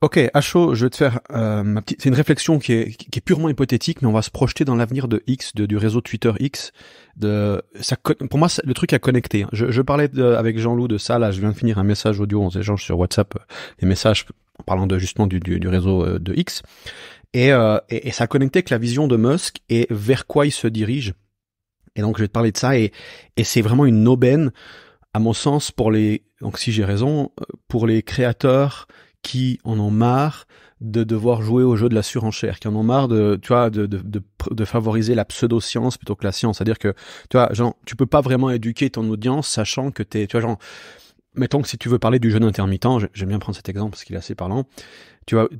Ok, à chaud, je vais te faire c'est une réflexion qui est purement hypothétique, mais on va se projeter dans l'avenir de X, du réseau Twitter X. Pour moi, le truc à connecter. Je parlais avec Jean-Loup de ça. Là, je viens de finir un message audio, on s'échange sur WhatsApp les messages en parlant justement du réseau de X. Et ça connectait avec la vision de Musk et vers quoi il se dirige. Et donc, je vais te parler de ça et c'est vraiment une aubaine, à mon sens, donc si j'ai raison, pour les créateurs qui en ont marre de devoir jouer au jeu de la surenchère, qui en ont marre de favoriser la pseudo-science plutôt que la science. C'est-à-dire que, tu vois, genre, tu peux pas vraiment éduquer ton audience sachant que tu vois, genre, mettons que si tu veux parler du jeûne intermittent, j'aime bien prendre cet exemple parce qu'il est assez parlant.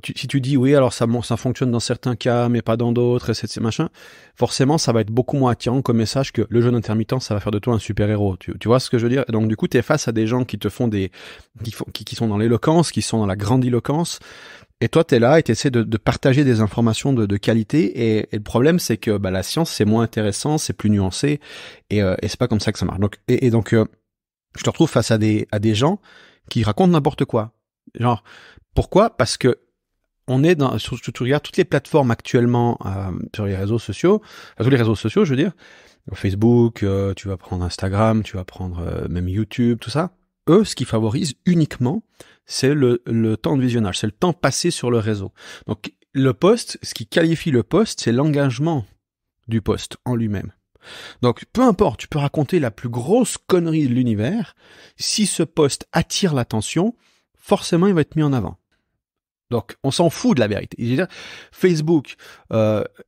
Si tu dis oui, alors ça fonctionne dans certains cas, mais pas dans d'autres, et ces machins, forcément, ça va être beaucoup moins attirant comme message que le jeûne intermittent, ça va faire de toi un super-héros. Tu vois ce que je veux dire? Et donc, du coup, t'es face à des gens qui te font qui sont dans l'éloquence, qui sont dans la grandiloquence, et toi, t'es là et t'essaies de partager des informations de qualité, et le problème, c'est que, la science, c'est moins intéressant, c'est plus nuancé, et c'est pas comme ça que ça marche. Donc, je te retrouve face à des gens qui racontent n'importe quoi. Genre, pourquoi? Parce que tu regardes toutes les plateformes actuellement sur les réseaux sociaux, tous les réseaux sociaux, je veux dire, Facebook, tu vas prendre Instagram, tu vas prendre même YouTube, tout ça. Eux, ce qu'ils favorisent uniquement, c'est le temps de visionnage, c'est le temps passé sur le réseau. Donc, le post, ce qui qualifie le post, c'est l'engagement du post en lui-même. Donc, peu importe, tu peux raconter la plus grosse connerie de l'univers, si ce post attire l'attention, forcément, il va être mis en avant. Donc, on s'en fout de la vérité. Je veux dire, Facebook,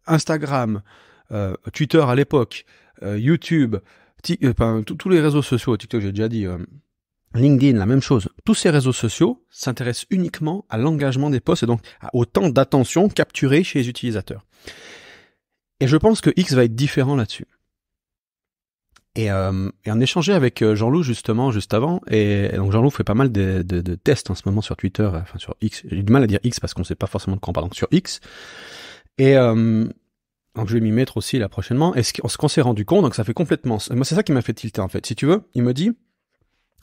Instagram, Twitter à l'époque, YouTube, tous les réseaux sociaux, TikTok, j'ai déjà dit, LinkedIn, la même chose. Tous ces réseaux sociaux s'intéressent uniquement à l'engagement des posts et donc au temps d'attention capturé chez les utilisateurs. Et je pense que X va être différent là-dessus. Et on échangeait avec Jean-Loup justement juste avant, et donc Jean-Loup fait pas mal de tests en ce moment sur Twitter, enfin sur X. J'ai du mal à dire X parce qu'on sait pas forcément de quoi on parle, donc sur X. Et donc je vais m'y mettre aussi là prochainement. Et ce qu'on s'est rendu compte, donc ça fait complètement. Moi c'est ça qui m'a fait tilter en fait. Si tu veux, il me dit.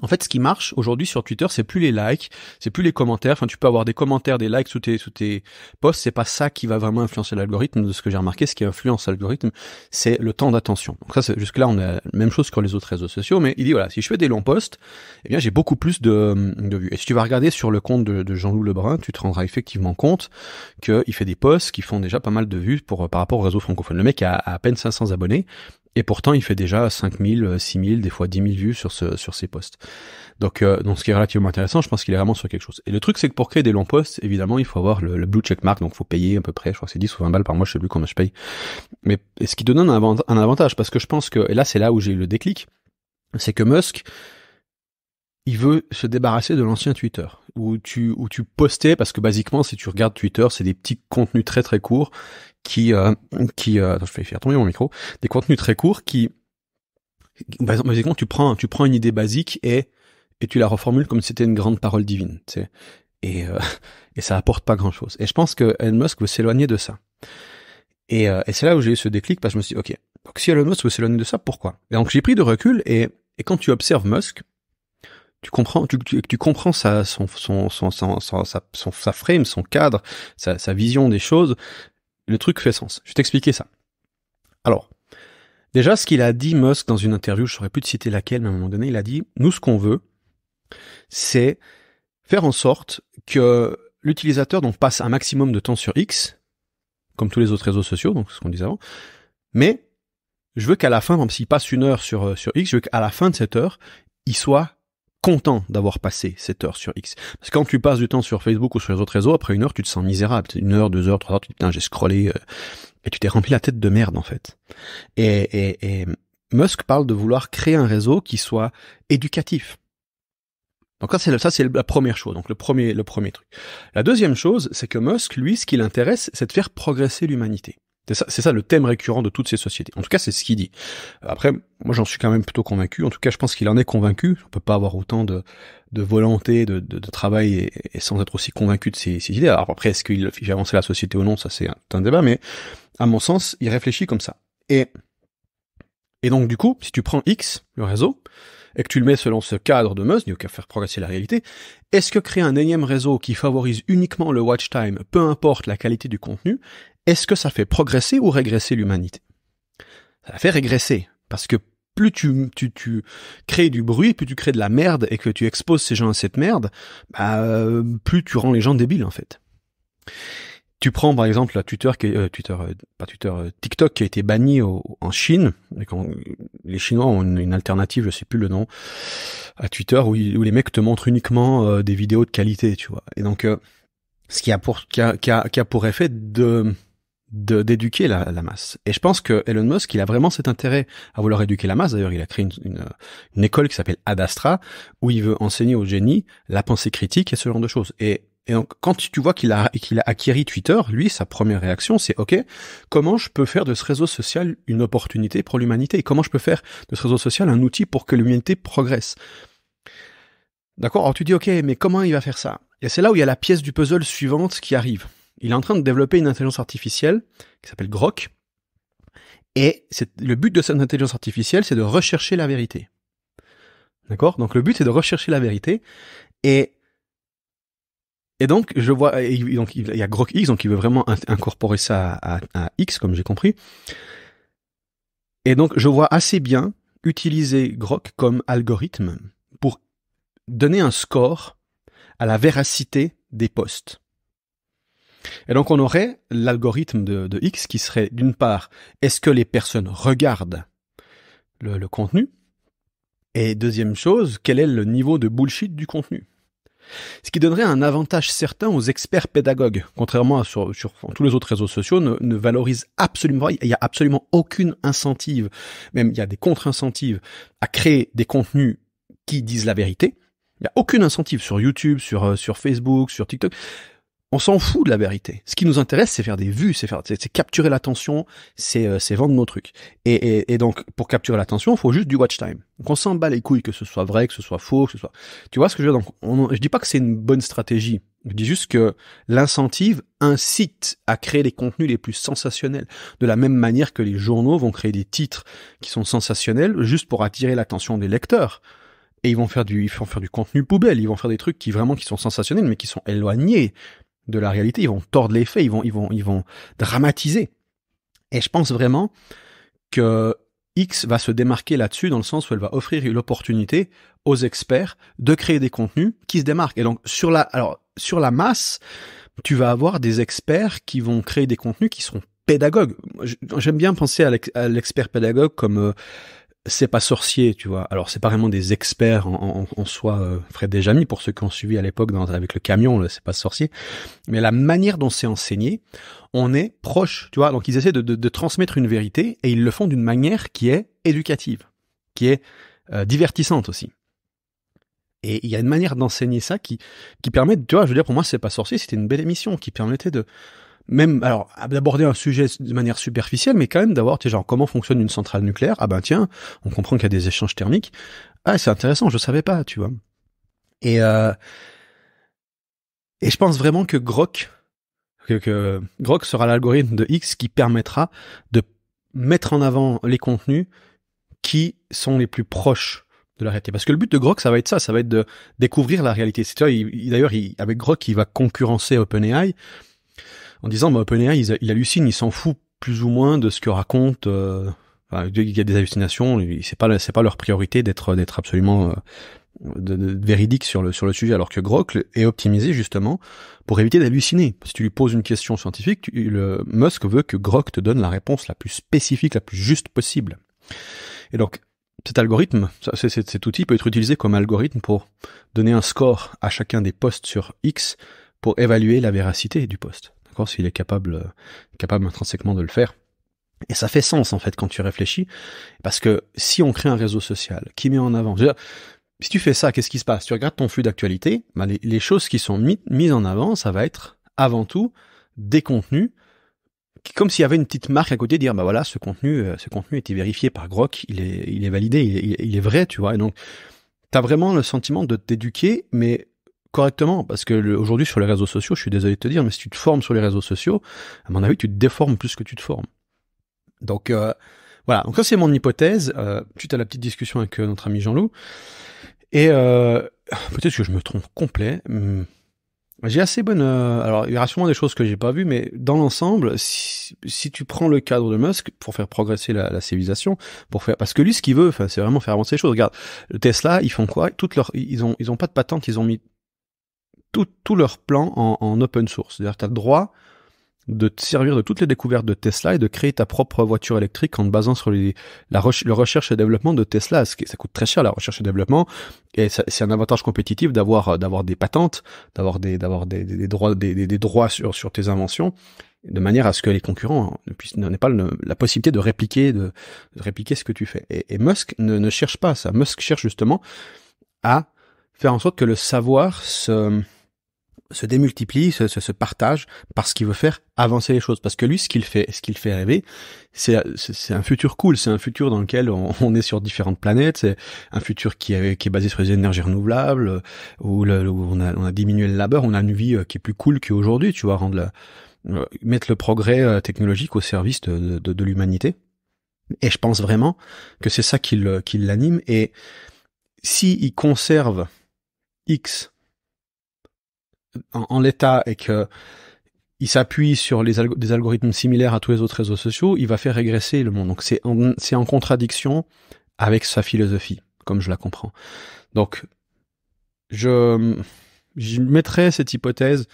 En fait, ce qui marche aujourd'hui sur Twitter, c'est plus les likes, c'est plus les commentaires. Enfin, tu peux avoir des commentaires, des likes sous tes posts. C'est pas ça qui va vraiment influencer l'algorithme. De ce que j'ai remarqué, ce qui influence l'algorithme, c'est le temps d'attention. Donc ça, jusque-là, on a la même chose que les autres réseaux sociaux. Mais il dit voilà, si je fais des longs posts, eh bien, j'ai beaucoup plus de vues. Et si tu vas regarder sur le compte de Jean-Loup Lebrun, tu te rendras effectivement compte qu'il fait des posts qui font déjà pas mal de vues par rapport au réseau francophone. Le mec a à peine 500 abonnés. Et pourtant, il fait déjà 5000, 6000, des fois 10 000 vues sur ses posts. Donc, ce qui est relativement intéressant, je pense qu'il est vraiment sur quelque chose. Et le truc, c'est que pour créer des longs posts, évidemment, il faut avoir le blue checkmark, donc il faut payer à peu près, je crois que c'est 10 ou 20 balles par mois, je sais plus combien je paye. Mais ce qui donne un avantage, parce que je pense que, et là, c'est là où j'ai eu le déclic, c'est que Musk, il veut se débarrasser de l'ancien Twitter, où tu postais, parce que basiquement, si tu regardes Twitter, c'est des petits contenus très très courts attends, je vais faire tomber mon micro, des contenus très courts basiquement, tu prends une idée basique et tu la reformules comme si c'était une grande parole divine, tu sais. Et ça apporte pas grand chose. Et je pense que Elon Musk veut s'éloigner de ça. Et c'est là où j'ai eu ce déclic, parce que je me suis dit, ok, donc si Elon Musk veut s'éloigner de ça, pourquoi? Et donc j'ai pris de recul, et quand tu observes Musk, tu comprends sa frame, son cadre, sa vision des choses, le truc fait sens. Je vais t'expliquer ça. Alors, déjà, ce qu'il a dit Musk dans une interview, je saurais plus te citer laquelle, mais à un moment donné, il a dit, nous, ce qu'on veut, c'est faire en sorte que l'utilisateur donc passe un maximum de temps sur X, comme tous les autres réseaux sociaux, donc ce qu'on disait avant, mais je veux qu'à la fin, même s'il passe 1 heure sur X, je veux qu'à la fin de cette heure, il soit content d'avoir passé cette heure sur X. Parce que quand tu passes du temps sur Facebook ou sur les autres réseaux, après 1 heure, tu te sens misérable. 1 heure, 2 heures, 3 heures, tu te dis, putain, j'ai scrollé, et tu t'es rempli la tête de merde, en fait. Et Musk parle de vouloir créer un réseau qui soit éducatif. Donc ça c'est la première chose, donc le premier truc. La deuxième chose, c'est que Musk, lui, ce qui l'intéresse, c'est de faire progresser l'humanité. C'est ça le thème récurrent de toutes ces sociétés. En tout cas, c'est ce qu'il dit. Après, moi j'en suis quand même plutôt convaincu. En tout cas, je pense qu'il en est convaincu. On peut pas avoir autant de volonté, de travail et sans être aussi convaincu de ses idées. Alors après, est-ce qu'il fait avancer la société ou non, ça c'est un débat, mais à mon sens, il réfléchit comme ça. Et donc du coup, si tu prends X, le réseau, et que tu le mets selon ce cadre de Musk, donc à faire progresser la réalité, est-ce que créer un énième réseau qui favorise uniquement le watch time, peu importe la qualité du contenu, est-ce que ça fait progresser ou régresser l'humanité? Ça la fait régresser, parce que plus tu crées du bruit, plus tu crées de la merde et que tu exposes ces gens à cette merde, plus tu rends les gens débiles en fait. Tu prends par exemple la TikTok qui a été banni en Chine, et quand les Chinois ont une alternative, je sais plus le nom, à Twitter où les mecs te montrent uniquement des vidéos de qualité, tu vois. Et donc ce qui a pour effet d'éduquer la masse. Et je pense que Elon Musk, il a vraiment cet intérêt à vouloir éduquer la masse. D'ailleurs, il a créé une école qui s'appelle Ad Astra, où il veut enseigner aux génies la pensée critique et ce genre de choses. Et donc, quand tu vois qu'il a acquéri Twitter, lui, sa première réaction, c'est OK, comment je peux faire de ce réseau social une opportunité pour l'humanité? Comment je peux faire de ce réseau social un outil pour que l'humanité progresse? D'accord? Alors tu dis OK, mais comment il va faire ça? Et c'est là où il y a la pièce du puzzle suivante qui arrive. Il est en train de développer une intelligence artificielle qui s'appelle Grok. Et le but de cette intelligence artificielle, c'est de rechercher la vérité. D'accord? Donc le but, c'est de rechercher la vérité. Et donc, je vois, donc il y a Grok X, donc il veut vraiment incorporer ça à X, comme j'ai compris. Et donc, je vois assez bien utiliser Grok comme algorithme pour donner un score à la véracité des posts. Et donc, on aurait l'algorithme de X qui serait, d'une part, est-ce que les personnes regardent le contenu? Et deuxième chose, quel est le niveau de bullshit du contenu? Ce qui donnerait un avantage certain aux experts pédagogues, contrairement à sur tous les autres réseaux sociaux, ne valorise absolument pas, il y a absolument aucune incentive, même il y a des contre-incentives à créer des contenus qui disent la vérité. Il n'y a aucune incentive sur YouTube, sur Facebook, sur TikTok. On s'en fout de la vérité. Ce qui nous intéresse, c'est faire des vues, c'est capturer l'attention, c'est vendre nos trucs. Et donc, pour capturer l'attention, il faut juste du watch time. Donc, on s'en bat les couilles que ce soit vrai, que ce soit faux, que ce soit... Tu vois ce que je veux dire? Donc, je dis pas que c'est une bonne stratégie. Je dis juste que l'incentive incite à créer les contenus les plus sensationnels. De la même manière que les journaux vont créer des titres qui sont sensationnels juste pour attirer l'attention des lecteurs. Et ils vont faire du contenu poubelle. Ils vont faire des trucs qui sont sensationnels, mais qui sont éloignés de la réalité, ils vont tordre les faits, ils vont dramatiser. Et je pense vraiment que X va se démarquer là-dessus dans le sens où elle va offrir l'opportunité aux experts de créer des contenus qui se démarquent. Et donc sur la masse, tu vas avoir des experts qui vont créer des contenus qui seront pédagogues. J'aime bien penser à l'expert pédagogue comme c'est pas sorcier, tu vois. Alors c'est pas vraiment des experts en soi, Fred Desjamy, pour ceux qui ont suivi à l'époque avec le camion, c'est pas sorcier. Mais la manière dont c'est enseigné, on est proche, tu vois. Donc ils essaient de transmettre une vérité et ils le font d'une manière qui est éducative, qui est divertissante aussi. Et il y a une manière d'enseigner ça qui permet, tu vois, je veux dire, pour moi c'est pas sorcier, c'était une belle émission qui permettait d'aborder un sujet de manière superficielle, mais quand même d'avoir, tu sais, genre, comment fonctionne une centrale nucléaire? Ah ben tiens, on comprend qu'il y a des échanges thermiques. Ah, c'est intéressant, je savais pas, tu vois. Et je pense vraiment que Grok sera l'algorithme de X qui permettra de mettre en avant les contenus qui sont les plus proches de la réalité. Parce que le but de Grok, ça va être ça va être de découvrir la réalité. C'est, tu vois, d'ailleurs, avec Grok, il va concurrencer OpenAI, en disant, OpenAI, il hallucine, il s'en fout plus ou moins de ce que raconte. Il y a des hallucinations, c'est pas leur priorité d'être absolument véridique sur le sujet, alors que Grok est optimisé justement pour éviter d'halluciner. Si tu lui poses une question scientifique, Musk veut que Grok te donne la réponse la plus spécifique, la plus juste possible. Et donc, cet algorithme, cet outil peut être utilisé comme algorithme pour donner un score à chacun des posts sur X pour évaluer la véracité du post. D'accord, s'il est capable intrinsèquement de le faire. Et ça fait sens, en fait, quand tu réfléchis. Parce que si on crée un réseau social qui met en avant, si tu fais ça, qu'est-ce qui se passe? Tu regardes ton flux d'actualité, les choses qui sont mises en avant, ça va être, avant tout, des contenus, comme s'il y avait une petite marque à côté, dire, voilà, ce contenu a été vérifié par Grok, il est validé, il est vrai, tu vois. Et donc, t'as vraiment le sentiment de t'éduquer, mais correctement, parce que aujourd'hui sur les réseaux sociaux, je suis désolé de te dire, mais si tu te formes sur les réseaux sociaux, à mon avis, tu te déformes plus que tu te formes. Donc, moi Voilà, donc ça c'est mon hypothèse, suite à la petite discussion avec notre ami Jean-Loup. Et peut-être que je me trompe complet. J'ai assez bonne... alors, il y aura sûrement des choses que j'ai pas vues, mais dans l'ensemble, si tu prends le cadre de Musk pour faire progresser la civilisation, parce que lui, ce qu'il veut, enfin, c'est vraiment faire avancer les choses. Regarde, le Tesla, ils font quoi? Ils ont pas de patente, ils ont mis tout leur plan en open source. C'est-à-dire que tu as le droit de te servir de toutes les découvertes de Tesla et de créer ta propre voiture électrique en te basant sur le recherche et développement de Tesla. Ça coûte très cher, la recherche et développement, et c'est un avantage compétitif d'avoir des patentes, d'avoir des droits sur tes inventions, de manière à ce que les concurrents n'aient pas la possibilité de répliquer ce que tu fais. Et Musk ne cherche pas ça. Musk cherche justement à faire en sorte que le savoir se démultiplie, se partage, parce qu'il veut faire avancer les choses. Parce que lui, ce qu'il fait rêver, c'est un futur cool, c'est un futur dans lequel on est sur différentes planètes, c'est un futur qui est basé sur les énergies renouvelables, où on a diminué le labeur, on a une vie qui est plus cool qu'aujourd'hui, tu vois, mettre le progrès technologique au service de l'humanité. Et je pense vraiment que c'est ça qui l'anime, et s'il conserve X en l'état et que il s'appuie sur des algorithmes similaires à tous les autres réseaux sociaux, il va faire régresser le monde. Donc c'est en contradiction avec sa philosophie, comme je la comprends. Donc je mettrais cette hypothèse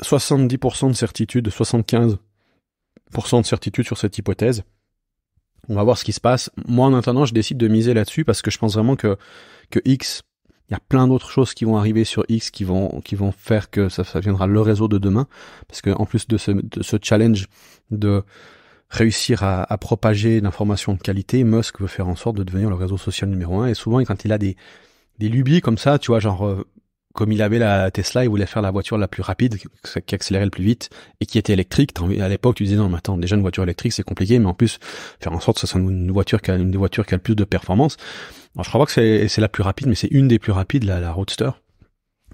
70% de certitude, 75% de certitude sur cette hypothèse. On va voir ce qui se passe. Moi, en attendant, je décide de miser là-dessus parce que je pense vraiment que X, il y a plein d'autres choses qui vont arriver sur X qui vont faire que ça viendra le réseau de demain. Parce que en plus de ce challenge de réussir à propager l'information de qualité, Musk veut faire en sorte de devenir le réseau social numéro 1. Et souvent, quand il a des lubies comme ça, tu vois, genre comme il avait la Tesla, il voulait faire la voiture la plus rapide, qui accélérait le plus vite et qui était électrique. À l'époque, tu disais non, mais attends, déjà une voiture électrique c'est compliqué, mais en plus faire en sorte que ce soit une voiture qui a le plus de performance. Alors, je crois pas que c'est la plus rapide, mais c'est une des plus rapides, la Roadster.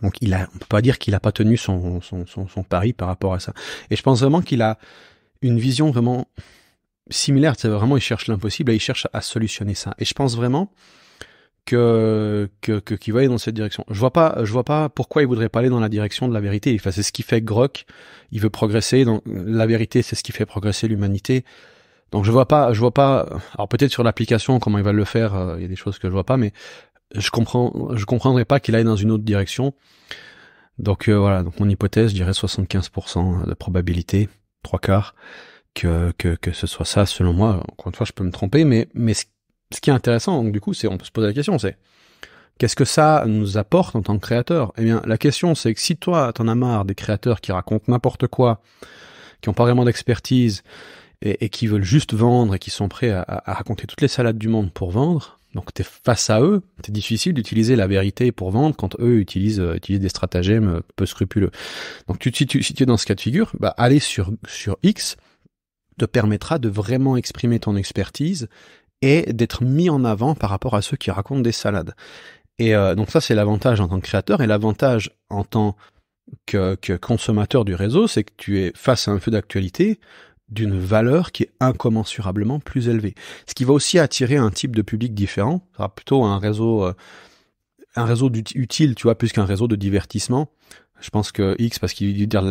Donc on peut pas dire qu'il a pas tenu son pari par rapport à ça. Et je pense vraiment qu'il a une vision vraiment similaire. C'est vraiment, il cherche l'impossible et il cherche à solutionner ça. Et je pense vraiment qu'il va aller dans cette direction. Je vois pas pourquoi il voudrait pas aller dans la direction de la vérité. Enfin, c'est ce qui fait Grok. Il veut progresser. Donc la vérité, c'est ce qui fait progresser l'humanité. Donc je vois pas. Alors peut-être sur l'application, comment il va le faire, il y a des choses que je vois pas, mais je comprendrais pas qu'il aille dans une autre direction. Donc voilà. Donc mon hypothèse, je dirais 75% de probabilité, 3/4, que ce soit ça, selon moi. Encore une fois, je peux me tromper, mais ce qui est intéressant, donc du coup, on peut se poser la question, c'est qu'est-ce que ça nous apporte en tant que créateur? Eh bien, la question, c'est que si toi, t'en as marre des créateurs qui racontent n'importe quoi, qui ont pas vraiment d'expertise et qui veulent juste vendre et qui sont prêts à raconter toutes les salades du monde pour vendre, donc t'es face à eux, c'est difficile d'utiliser la vérité pour vendre quand eux utilisent des stratagèmes peu scrupuleux. Donc si tu es dans ce cas de figure, bah aller sur X te permettra de vraiment exprimer ton expertise et d'être mis en avant par rapport à ceux qui racontent des salades. Et donc ça, c'est l'avantage en tant que créateur, et l'avantage en tant que consommateur du réseau, c'est que tu es face à un feu d'actualité d'une valeur qui est incommensurablement plus élevée. Ce qui va aussi attirer un type de public différent. Ça sera plutôt un réseau utile, tu vois, plus qu'un réseau de divertissement. Je pense que X, parce qu'il dit dire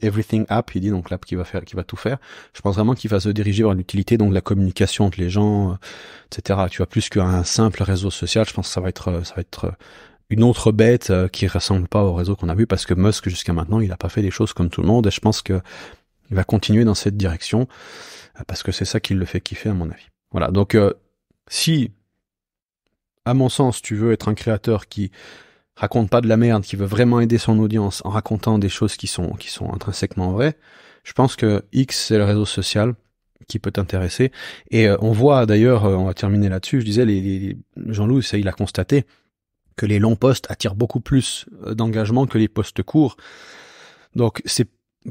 everything app, il dit donc l'app qui va tout faire. Je pense vraiment qu'il va se diriger vers l'utilité, donc la communication entre les gens, etc. Tu vois, plus qu'un simple réseau social. Je pense que ça va être une autre bête qui ressemble pas au réseau qu'on a vu, parce que Musk jusqu'à maintenant, il a pas fait les choses comme tout le monde, et je pense que il va continuer dans cette direction parce que c'est ça qui le fait kiffer, à mon avis. Voilà. Donc si, à mon sens, tu veux être un créateur qui raconte pas de la merde, qui veut vraiment aider son audience en racontant des choses qui sont intrinsèquement vraies, je pense que X, c'est le réseau social qui peut t'intéresser. Et on voit d'ailleurs, on va terminer là-dessus, je disais, Jean-Loup, il a constaté que les longs posts attirent beaucoup plus d'engagement que les posts courts. Donc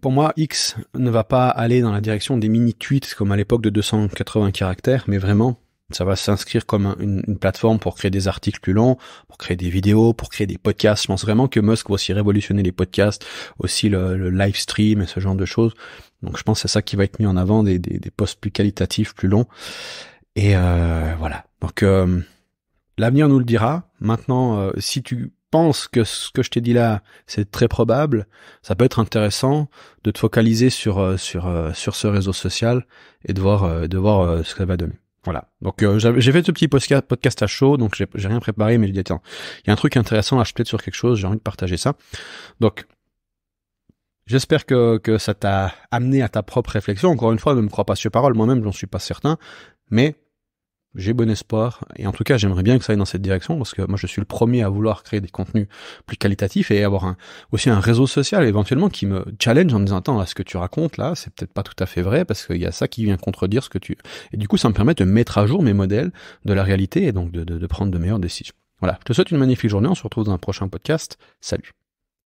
pour moi, X ne va pas aller dans la direction des mini-tweets comme à l'époque de 280 caractères, mais vraiment Ça va s'inscrire comme une plateforme pour créer des articles plus longs, pour créer des vidéos, pour créer des podcasts. Je pense vraiment que Musk va aussi révolutionner les podcasts, aussi le live stream et ce genre de choses. Donc je pense que c'est ça qui va être mis en avant, des posts plus qualitatifs, plus longs. Et voilà. Donc l'avenir nous le dira. Maintenant, si tu penses que ce que je t'ai dit là, c'est très probable, ça peut être intéressant de te focaliser sur ce réseau social et de voir ce que ça va donner. Voilà. Donc j'ai fait ce petit podcast à chaud, donc j'ai rien préparé, mais j'ai dit tiens, il y a un truc intéressant là, je peut-être sur quelque chose, j'ai envie de partager ça. Donc j'espère que ça t'a amené à ta propre réflexion. Encore une fois, ne me crois pas sur parole, moi-même j'en suis pas certain, mais j'ai bon espoir, et en tout cas j'aimerais bien que ça aille dans cette direction, parce que moi je suis le premier à vouloir créer des contenus plus qualitatifs et avoir aussi un réseau social éventuellement qui me challenge en me disant attends, là, ce que tu racontes là, c'est peut-être pas tout à fait vrai, parce qu'il y a ça qui vient contredire ce que tu... Et du coup ça me permet de mettre à jour mes modèles de la réalité et donc de prendre de meilleures décisions. Voilà, je te souhaite une magnifique journée, on se retrouve dans un prochain podcast, salut.